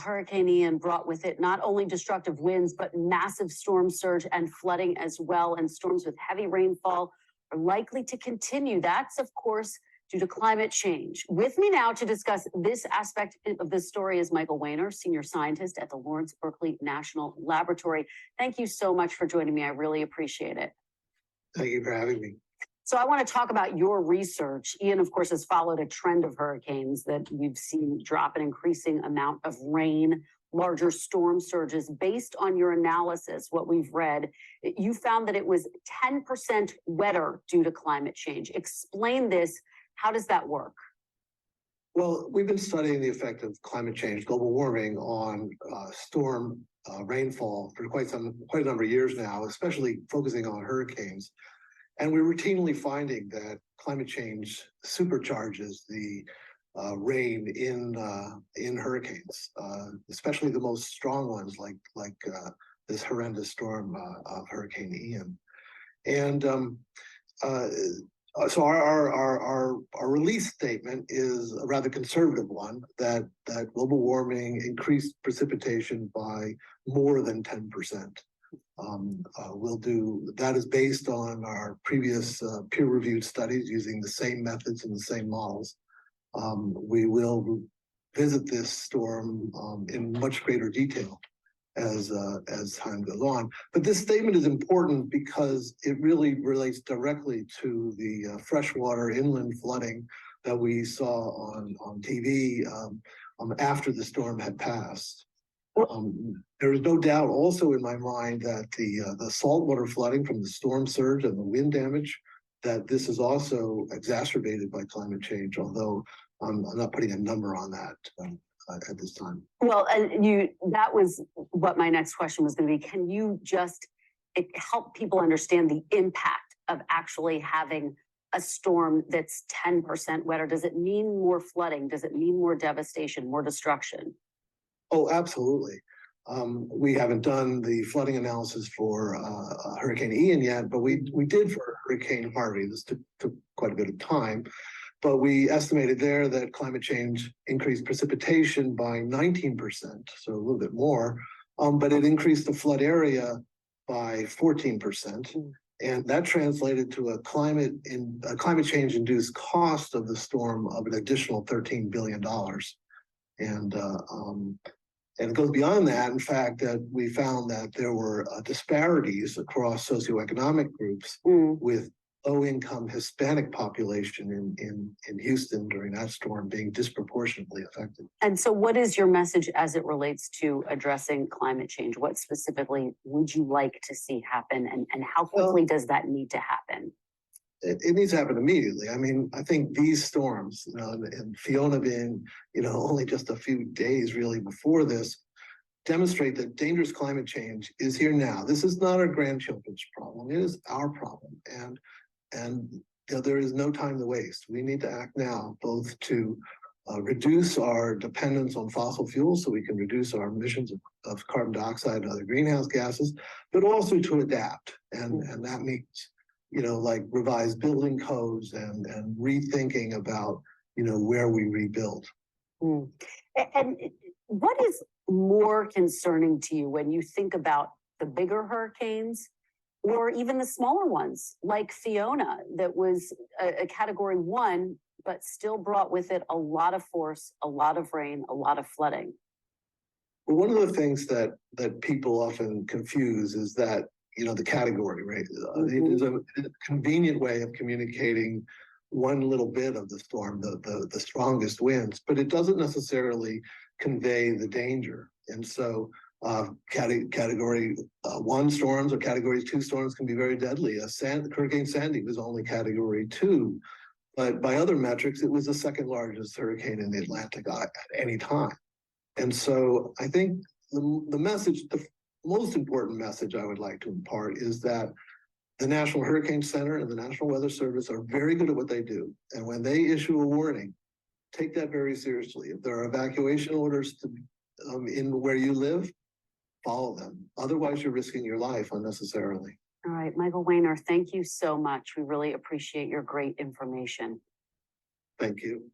Hurricane Ian brought with it not only destructive winds, but massive storm surge and flooding as well. And storms with heavy rainfall are likely to continue. That's, of course, due to climate change. With me now to discuss this aspect of this story is Michael Weiner, senior scientist at the Lawrence Berkeley National Laboratory. Thank you so much for joining me. I really appreciate it. Thank you for having me. So I want to talk about your research. Ian, of course, has followed a trend of hurricanes that we've seen drop an increasing amount of rain, larger storm surges. Based on your analysis, what we've read, you found that it was 10% wetter due to climate change. Explain this. How does that work? Well, we've been studying the effect of climate change, global warming, on storm rainfall for quite a number of years now, especially focusing on hurricanes. And we're routinely finding that climate change supercharges the rain in hurricanes, especially the most strong ones, like this horrendous storm of Hurricane Ian. And so our release statement is a rather conservative one, that global warming increased precipitation by more than 10%. That is based on our previous peer-reviewed studies using the same methods and the same models. We will visit this storm in much greater detail as time goes on. But this statement is important because it really relates directly to the freshwater inland flooding that we saw on TV after the storm had passed. There is no doubt also in my mind that the saltwater flooding from the storm surge and the wind damage, that this is also exacerbated by climate change, although I'm not putting a number on that at this time. Well, and that was what my next question was going to be. Can you just help people understand the impact of actually having a storm that's 10% wetter? Does it mean more flooding? Does it mean more devastation, more destruction? Oh, absolutely. We haven't done the flooding analysis for Hurricane Ian yet, but we did for Hurricane Harvey. This took quite a bit of time, but we estimated there that climate change increased precipitation by 19%, so a little bit more, but it increased the flood area by 14%. And that translated to a climate change induced cost of the storm of an additional $13 billion. And it goes beyond that. In fact, that we found that there were disparities across socioeconomic groups with low-income Hispanic population in Houston during that storm being disproportionately affected. And so what is your message as it relates to addressing climate change? What specifically would you like to see happen, and how quickly does that need to happen? It needs to happen immediately. I mean, I think these storms, and Fiona being, only just a few days really before this, demonstrate that dangerous climate change is here now. This is not our grandchildren's problem. It is our problem. And there is no time to waste. We need to act now, both to reduce our dependence on fossil fuels so we can reduce our emissions of carbon dioxide and other greenhouse gases, but also to adapt. And that means like revised building codes and rethinking about, where we rebuild. And what is more concerning to you when you think about the bigger hurricanes or even the smaller ones like Fiona, that was a category 1, but still brought with it a lot of force, a lot of rain, a lot of flooding? Well, one of the things that people often confuse is that the category, right? It is a convenient way of communicating one little bit of the storm, the strongest winds, but it doesn't necessarily convey the danger. And so category 1 storms or category 2 storms can be very deadly. Hurricane Sandy was only category 2, but by other metrics, it was the second largest hurricane in the Atlantic at any time. And so I think the message, the most important message I would like to impart is that the National Hurricane Center and the National Weather Service are very good at what they do. And when they issue a warning, take that very seriously. If there are evacuation orders in where you live, follow them. Otherwise, you're risking your life unnecessarily. All right, Michael Weiner, thank you so much. We really appreciate your great information. Thank you.